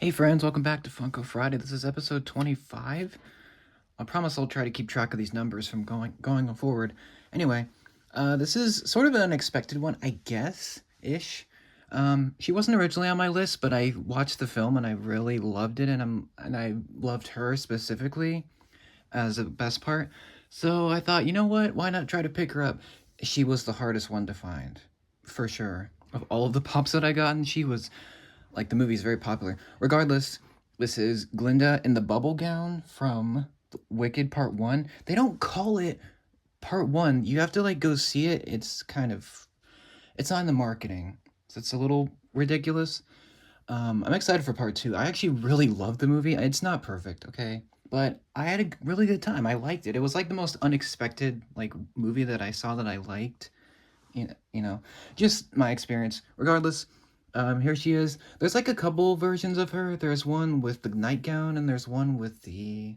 Hey friends, welcome back to Funko Friday. This is episode 25. I promise I'll try to keep track of these numbers from going forward. Anyway, this is sort of an unexpected one, I guess, ish. She wasn't originally on my list, but I watched the film and I really loved it, and I loved her specifically as the best part. So I thought, you know what? Why not try to pick her up? She was the hardest one to find, for sure. Of all of the pops that I got, and she was like, the movie's very popular. Regardless, this is Glinda in the bubble gown from Wicked Part 1. They don't call it Part 1. You have to like go see it. It's on the marketing. So it's a little ridiculous. I'm excited for Part 2. I actually really love the movie. It's not perfect, okay? But I had a really good time. I liked it. It was like the most unexpected like movie that I saw that I liked. Just my experience. Regardless, here she is. There's like a couple versions of her. There's one with the nightgown, and there's one with the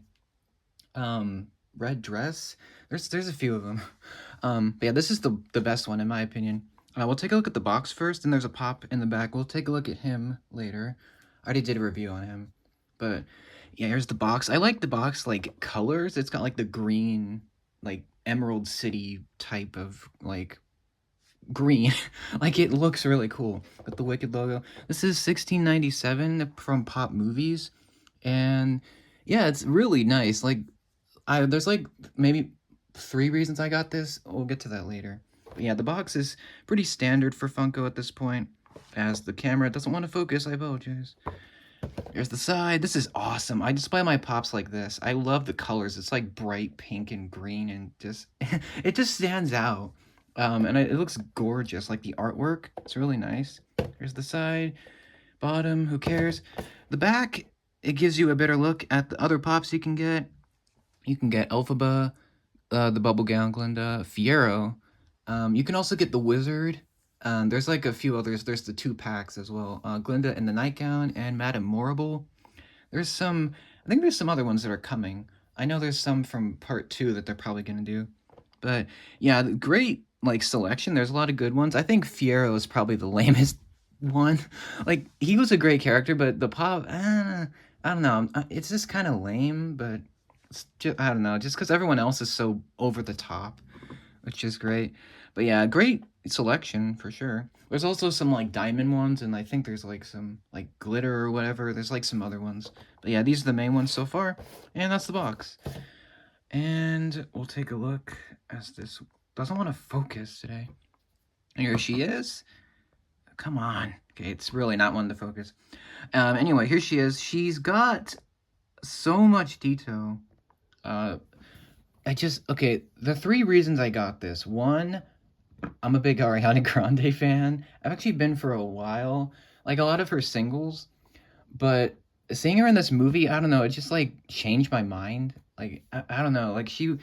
red dress. There's a few of them. But yeah, this is the best one in my opinion. We'll take a look at the box first, and there's a pop in the back. We'll take a look at him later. I already did a review on him, but yeah, here's the box. I like the box like colors. It's got like the green, like Emerald City type of like green. Like, it looks really cool with the Wicked logo. This is 1697 from Pop Movies, and yeah, it's really nice. Like, there's like maybe 3 reasons I got this. We'll get to that later. But yeah, the box is pretty standard for Funko at this point. As the camera doesn't want to focus, I apologize. There's the side. This is awesome. I display my pops like this. I love the colors. It's like bright pink and green, and just it just stands out. And it looks gorgeous. Like, the artwork, it's really nice. Here's the side, bottom. Who cares? The back, it gives you a better look at the other pops you can get. You can get Elphaba, the Bubble Gown Glinda, Fiero. You can also get the Wizard. There's like a few others. There's the 2 packs as well. Glinda in the Nightgown and Madame Morrible. I think there's some other ones that are coming. I know there's some from Part 2 that they're probably going to do. But yeah, great like selection. There's a lot of good ones. I think Fiero is probably the lamest one. Like, he was a great character, but the pop, I don't know. It's just kind of lame, but it's just, I don't know. Just because everyone else is so over the top, which is great. But yeah, great selection for sure. There's also some like diamond ones, and I think there's like some like glitter or whatever. There's like some other ones. But yeah, these are the main ones so far, and that's the box. And we'll take a look as this doesn't want to focus today. Here she is. Come on. Okay, it's really not one to focus. Anyway, here she is. She's got so much detail. Okay, the 3 reasons I got this. One, I'm a big Ariana Grande fan. I've actually been for a while. Like, a lot of her singles. But seeing her in this movie, I don't know, it just like changed my mind. Like, I don't know, like, she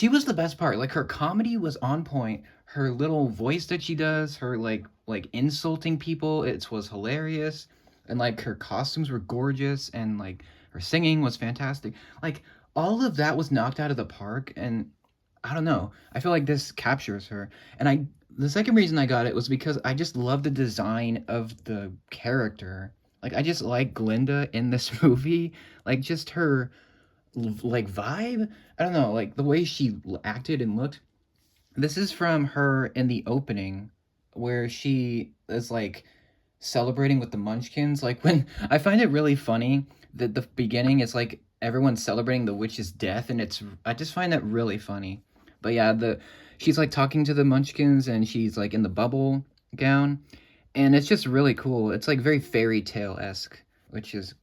was the best part. Like, her comedy was on point. Her little voice that she does, her like insulting people, it was hilarious. And like, her costumes were gorgeous, and like, her singing was fantastic. Like, all of that was knocked out of the park, and I don't know. I feel like this captures her. And the second reason I got it was because I just love the design of the character. Like, I just like Glinda in this movie. Like, just her like vibe. I don't know, like the way she acted and looked. This is from her in the opening, where she is like celebrating with the Munchkins. Like, when I find it really funny that the beginning is like everyone's celebrating the witch's death, and I just find that really funny. But yeah, she's like talking to the Munchkins, and she's like in the bubble gown, and it's just really cool. It's like very fairy tale esque, which is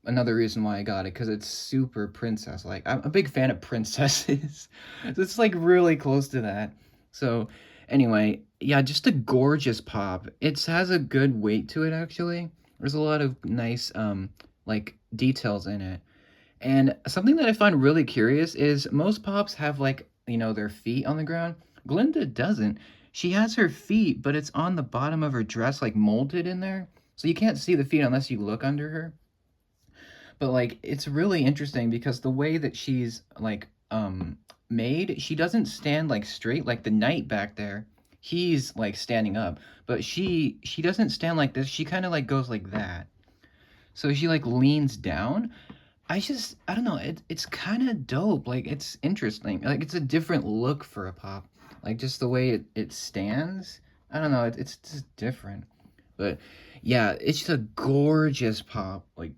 another reason why I got it, because it's super princess like. I'm a big fan of princesses. So it's like really close to that. So anyway, yeah, just a gorgeous pop. It has a good weight to it, actually. There's a lot of nice like details in it. And something that I find really curious is most pops have like, their feet on the ground. Glinda doesn't. She has her feet, but it's on the bottom of her dress, like molded in there. So you can't see the feet unless you look under her. But like, it's really interesting because the way that she's like made, she doesn't stand like straight like the knight back there. He's like standing up, but she doesn't stand like this. She kind of like goes like that. So she like leans down. I don't know, it's kind of dope. Like it's interesting. Like it's a different look for a pop. Like just the way it stands. I don't know, it's just different. But yeah, it's just a gorgeous pop. Like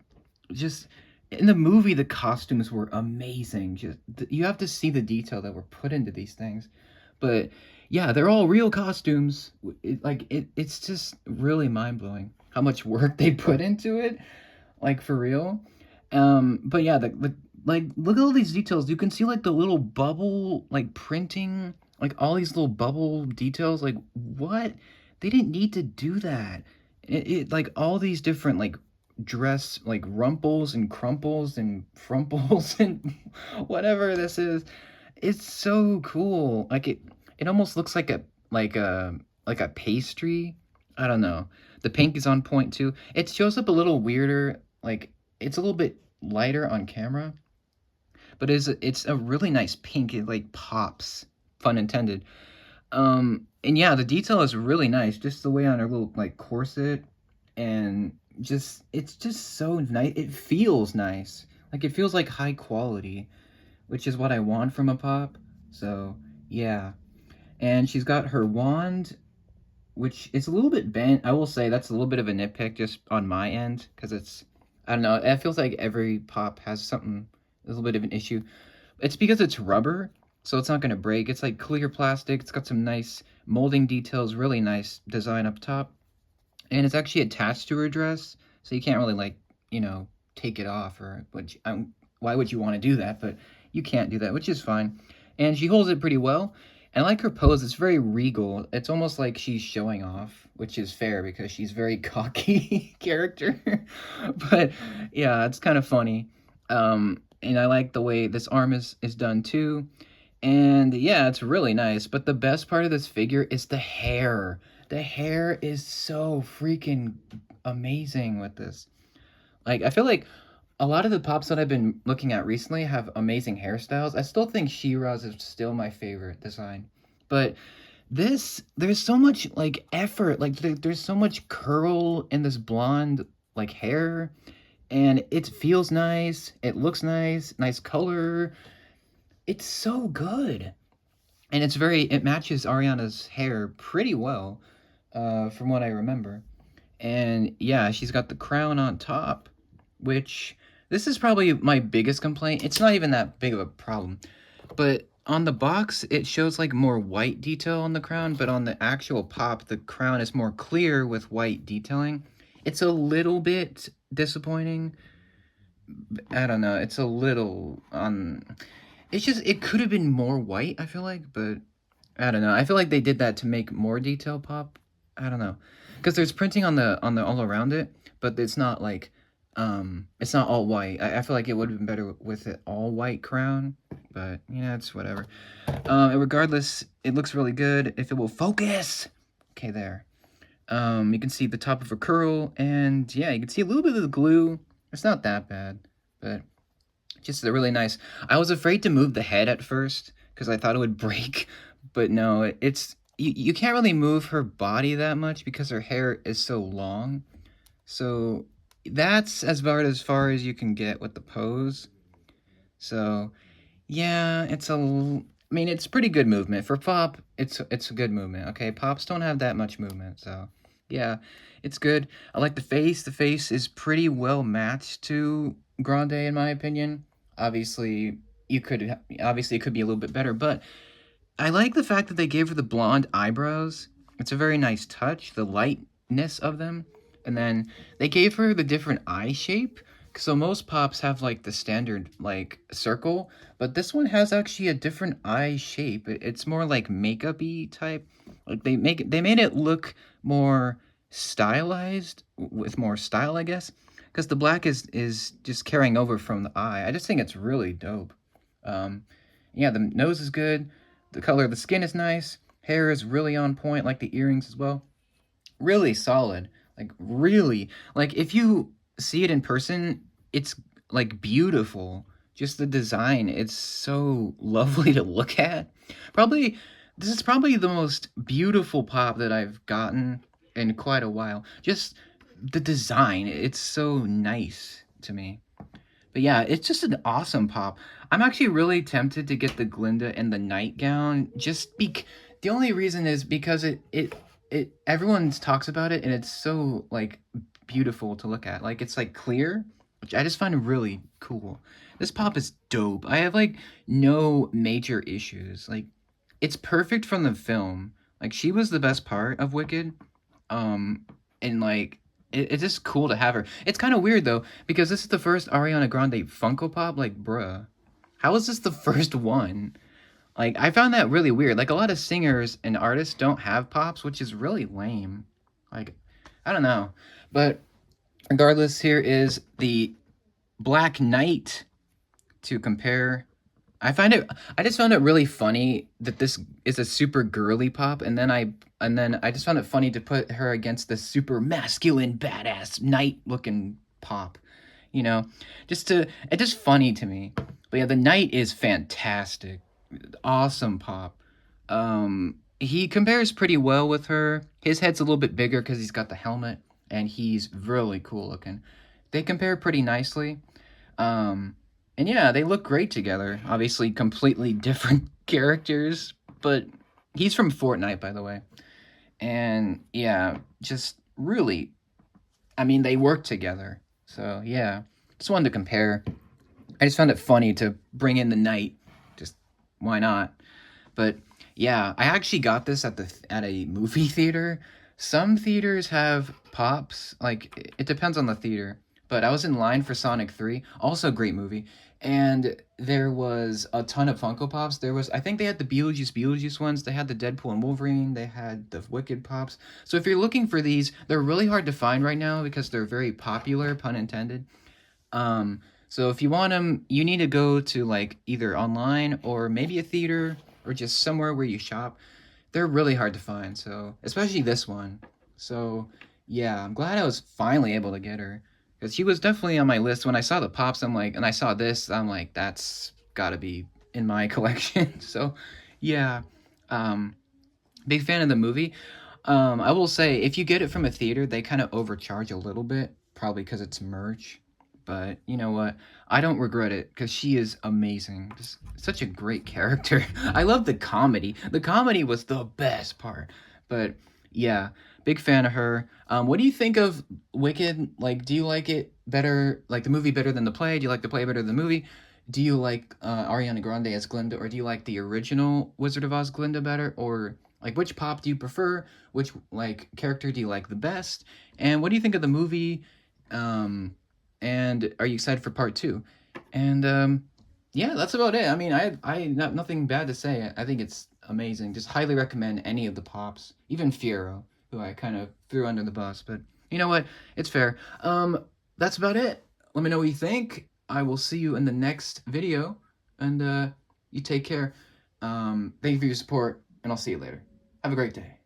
just in the movie the costumes were amazing. Just you have to see the detail that were put into these things. But yeah, they're all real costumes. It's just really mind-blowing how much work they put into it, like for real. But yeah, the like look at all these details. You can see like the little bubble like printing, like all these little bubble details. Like what? They didn't need to do that. It like all these different like dress like rumples and crumples and frumples and whatever this is. It's so cool. Like it almost looks like a like a pastry. I don't know. The pink is on point too. It shows up a little weirder. Like it's a little bit lighter on camera, but it's a really nice pink. It like pops, pun intended. And yeah, the detail is really nice. Just the way on her little like corset, and just it's just so nice. It feels nice. Like it feels like high quality, which is what I want from a pop. So yeah, and she's got her wand, which is a little bit bent. I will say that's a little bit of a nitpick just on my end because it's I don't know. It feels like every pop has something a little bit of an issue. It's because it's rubber, so it's not going to break. It's like clear plastic. It's got some nice molding details, really nice design up top, and it's actually attached to her dress, so you can't really like take it off or which why would you want to do that? But you can't do that, which is fine. And she holds it pretty well. And I like her pose, it's very regal. It's almost like she's showing off, which is fair because she's very cocky character. But yeah, it's kind of funny. And I like the way this arm is done too. And yeah, it's really nice. But the best part of this figure is the hair. The hair is so freaking amazing with this. Like, I feel like a lot of the pops that I've been looking at recently have amazing hairstyles. I still think She-Ra's is still my favorite design. But this, there's so much, like, effort. Like, there's so much curl in this blonde, like, hair. And it feels nice. It looks nice. Nice color. It's so good. And it matches Ariana's hair pretty well, from what I remember. And yeah, she's got the crown on top, which this is probably my biggest complaint. It's not even that big of a problem, but on the box it shows like more white detail on the crown, but on the actual pop the crown is more clear with white detailing. It's a little bit disappointing. I don't know. It's a little it's just it could have been more white, I feel like, but I don't know. I feel like they did that to make more detail pop. I don't know. Cuz there's printing on the all around it, but it's not all white. I feel like it would have been better with it all white crown, but it's whatever. And regardless, it looks really good if it will focus. Okay, there. You can see the top of a curl, and yeah, you can see a little bit of the glue. It's not that bad, but just really nice. I was afraid to move the head at first because I thought it would break, but no, it's you can't really move her body that much because her hair is so long. So that's as far as you can get with the pose. So yeah, I mean, it's pretty good movement for pop. It's a good movement. Okay, pops don't have that much movement, so yeah, it's good. I like the face. The face is pretty well matched to Grande in my opinion. Obviously, obviously it could be a little bit better, but I like the fact that they gave her the blonde eyebrows. It's a very nice touch, the lightness of them. And then they gave her the different eye shape. So most pops have like the standard like circle, but this one has actually a different eye shape. It's more like makeup-y type. Like they made it look more stylized with more style, I guess. Because the black is just carrying over from the eye. I just think it's really dope. Um, yeah, the nose is good. The color of the skin is nice. Hair is really on point, like the earrings as well. Really solid. Like really, like if you see it in person, it's like beautiful. Just the design, it's so lovely to look at. Probably this is probably the most beautiful pop that I've gotten in quite a while. Just the design, it's so nice to me. But yeah, it's just an awesome pop. I'm actually really tempted to get the Glinda and the nightgown. The only reason is because it everyone talks about it and it's so like beautiful to look at. Like it's like clear, which I just find really cool. This pop is dope. I have like no major issues. Like it's perfect from the film. Like she was the best part of Wicked. Um, and like it's just cool to have her. It's kind of weird though because this is the first Ariana Grande Funko Pop. Like, bruh, how is this the first one? Like, I found that really weird. Like, a lot of singers and artists don't have pops, which is really lame. Like, I don't know, but regardless, here is the Black Knight to compare. I just found it really funny that this is a super girly pop, and then I just found it funny to put her against this super masculine badass knight looking pop. You know, it's just funny to me. But yeah, the knight is fantastic, awesome pop. He compares pretty well with her. His head's a little bit bigger because he's got the helmet, and he's really cool looking. They compare pretty nicely. Um, and yeah, they look great together. Obviously, completely different characters, but he's from Fortnite, by the way. And yeah, just really, I mean, they work together. So yeah, just wanted to compare. I just found it funny to bring in the knight. Just why not? But yeah, I actually got this at a movie theater. Some theaters have pops, like it depends on the theater. But I was in line for Sonic 3, also a great movie, and there was a ton of Funko Pops. I think they had the Beetlejuice ones, they had the Deadpool and Wolverine, they had the Wicked Pops. So if you're looking for these, they're really hard to find right now because they're very popular, pun intended. So if you want them, you need to go to like either online or maybe a theater or just somewhere where you shop. They're really hard to find, so especially this one. So yeah, I'm glad I was finally able to get her because she was definitely on my list. When I saw the pops, I'm like, and I saw this, I'm like, that's got to be in my collection. So yeah, um, big fan of the movie. I will say, if you get it from a theater, they kind of overcharge a little bit, probably because it's merch. But you know what? I don't regret it because she is amazing. Just such a great character. I love the comedy. The comedy was the best part. But yeah, big fan of her. What do you think of Wicked? Like, do you like it better, like the movie better than the play? Do you like the play better than the movie? Do you like Ariana Grande as Glinda, or do you like the original Wizard of Oz Glinda better, or like which pop do you prefer? Which like character do you like the best? And what do you think of the movie? Um, and are you excited for part two? And yeah, that's about it. I mean, I not nothing bad to say. I think it's amazing. Just highly recommend any of the pops, even Fiero, who I kind of threw under the bus. But you know what? It's fair. That's about it. Let me know what you think. I will see you in the next video, and you take care. Thank you for your support, and I'll see you later. Have a great day.